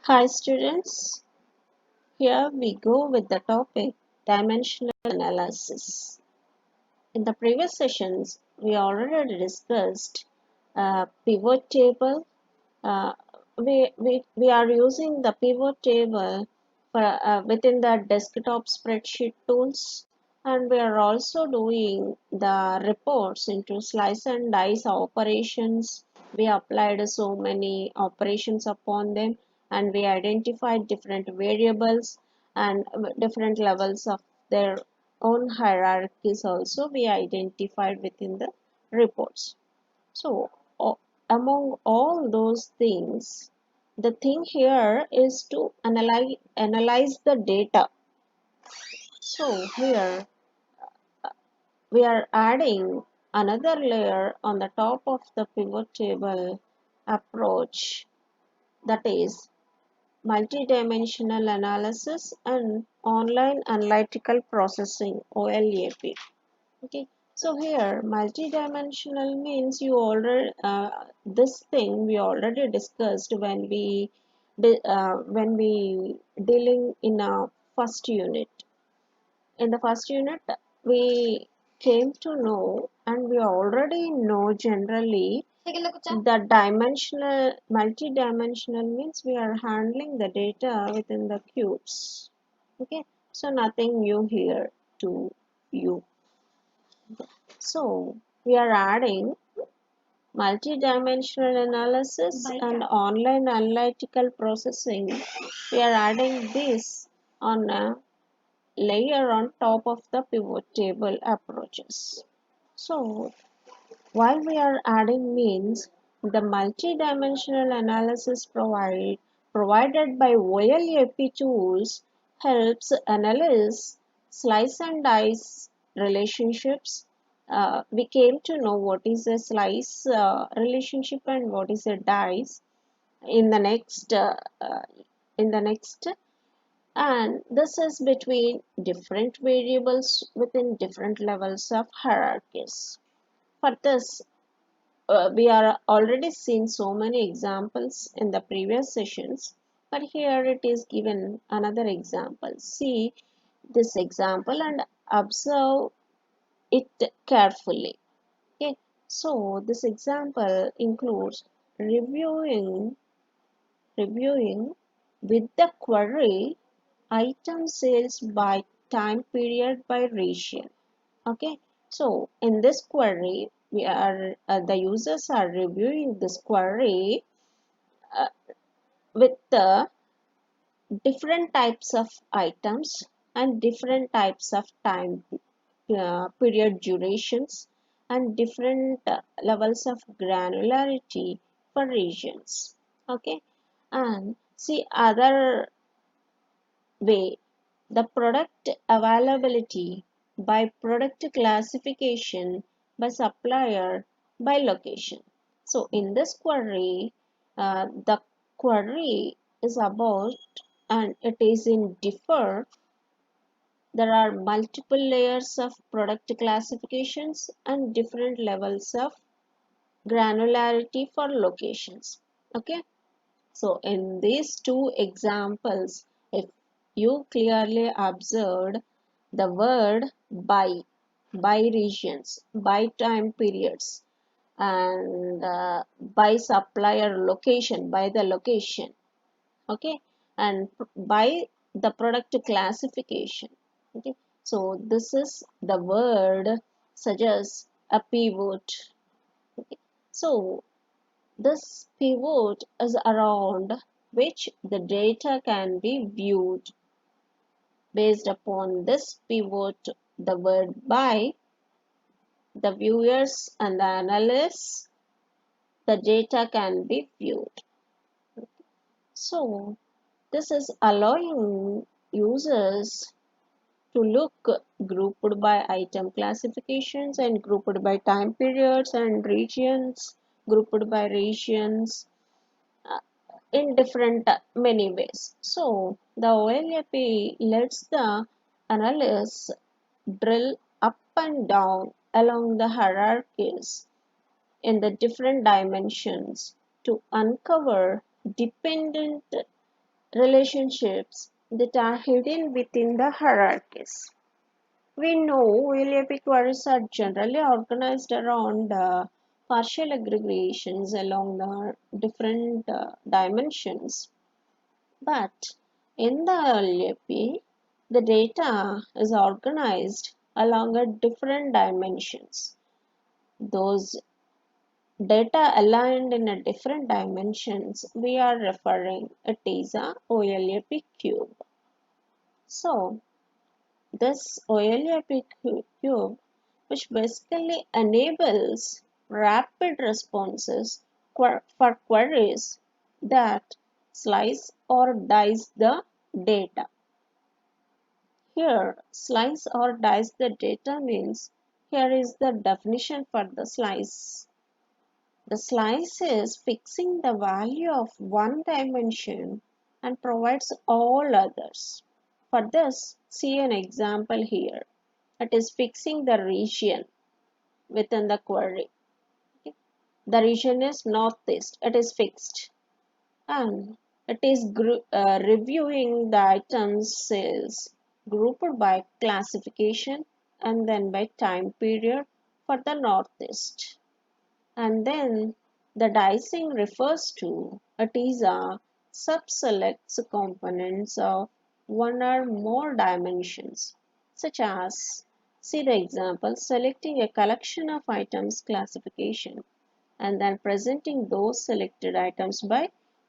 Hi students, here we go with the topic dimensional analysis. In the previous sessions, we already discussed pivot table. Uh, we are using the pivot table within the desktop spreadsheet tools, and we are also doing the reports into slice and dice operations. We applied so many operations upon them, and we identified different variables and different levels of their own hierarchies also we identified within the reports. So, among all those things, the thing here is to analyze the data. So, here we are adding another layer on the top of the pivot table approach, that is multidimensional analysis and online analytical processing, OLAP. Okay, so here multidimensional means you already this thing we already discussed when we dealing in a first unit. In the first unit, we came to know, and we already know generally the dimensional multidimensional means we are handling the data within the cubes. Okay, so nothing new here to you. So we are adding multidimensional analysis and online analytical processing. We are adding this on a layer on top of the pivot table approaches. So while we are adding means the multidimensional analysis provided by OLAP tools helps analyze slice and dice relationships. We came to know what is a slice relationship and what is a dice in the next and this is between different variables within different levels of hierarchies. For this, we are already seen so many examples in the previous sessions, but here it is given another example. See this example and observe it carefully. Okay, so this example includes reviewing with the query item sales by time period by region. Okay, so in this query we are the users are reviewing this query uh, with the different types of items and different types of time period durations and different levels of granularity for regions. Okay, and see other way, the product availability by product classification, by supplier, by location. So in this query, the query is about and it is in differ. There are multiple layers of product classifications and different levels of granularity for locations. Okay. So in these two examples, if you clearly observed the word by regions, by time periods, and by supplier location, by the location, okay, and by the product classification, okay. So this is the word suggests a pivot, okay. So this pivot is around which the data can be viewed. Based upon this pivot, the word by, the viewers and the analysts, the data can be viewed. So this is allowing users to look grouped by item classifications and grouped by time periods and regions, grouped by regions, uh, in different many ways. So the OLAP lets the analysts drill up and down along the hierarchies in the different dimensions to uncover dependent relationships that are hidden within the hierarchies. We know OLAP queries are generally organized around partial aggregations along the different dimensions, but in the OLAP, the data is organized along a different dimensions. Those data aligned in a different dimensions, we are referring it is a OLAP cube. So this OLAP cube, which basically enables rapid responses for queries that slice or dice the data. Here, slice or dice the data means here is the definition for the slice. The slice is fixing the value of one dimension and provides all others. For this, see an example here. It is fixing the region within the query. Okay. The region is northeast. It is fixed. And it is reviewing the items sales grouped by classification and then by time period for the northeast. And then the dicing refers to it is a subselects components of one or more dimensions, such as see the example selecting a collection of items classification and then presenting those selected items by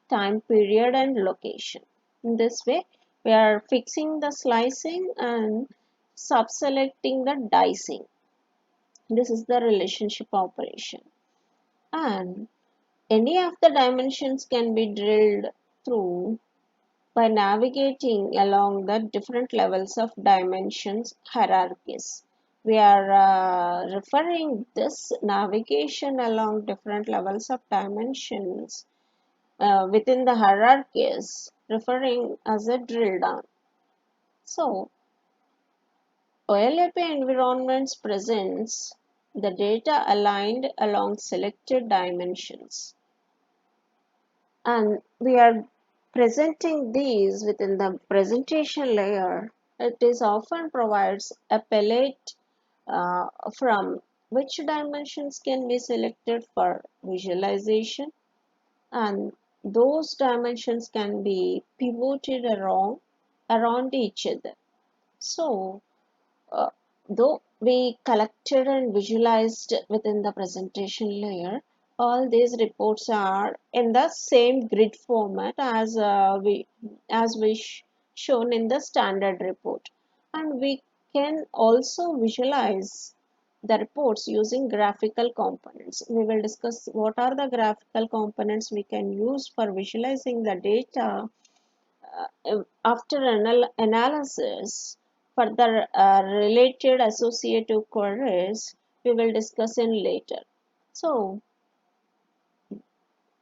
time period and location. In this way, we are fixing the slicing and subselecting the dicing. This is the relationship operation. And any of the dimensions can be drilled through by navigating along the different levels of dimensions hierarchies. We are referring this navigation along different levels of dimensions within the hierarchies, referring as a drill down. So, OLAP environments presents the data aligned along selected dimensions. And we are presenting these within the presentation layer. It is often provides a palette from which dimensions can be selected for visualization, and those dimensions can be pivoted around each other. So uh, though we collected and visualized within the presentation layer, all these reports are in the same grid format as we shown in the standard report, and we can also visualize the reports using graphical components. We will discuss what are the graphical components we can use for visualizing the data after analysis. Further related associative queries we will discuss in later. So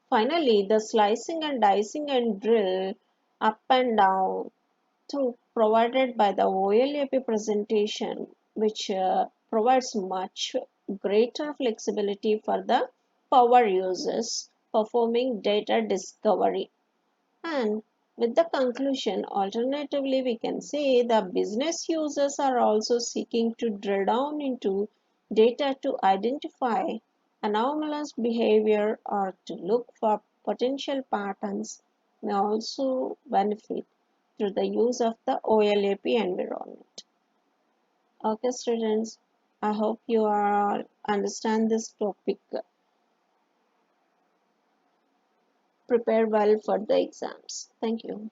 finally, the slicing and dicing and drill up and down through provided by the OLAP presentation, which provides much greater flexibility for the power users performing data discovery. And with the conclusion, alternatively, we can say the business users are also seeking to drill down into data to identify anomalous behavior or to look for potential patterns may also benefit through the use of the OLAP environment. Okay, students, I hope you all understand this topic. Prepare well for the exams. Thank you.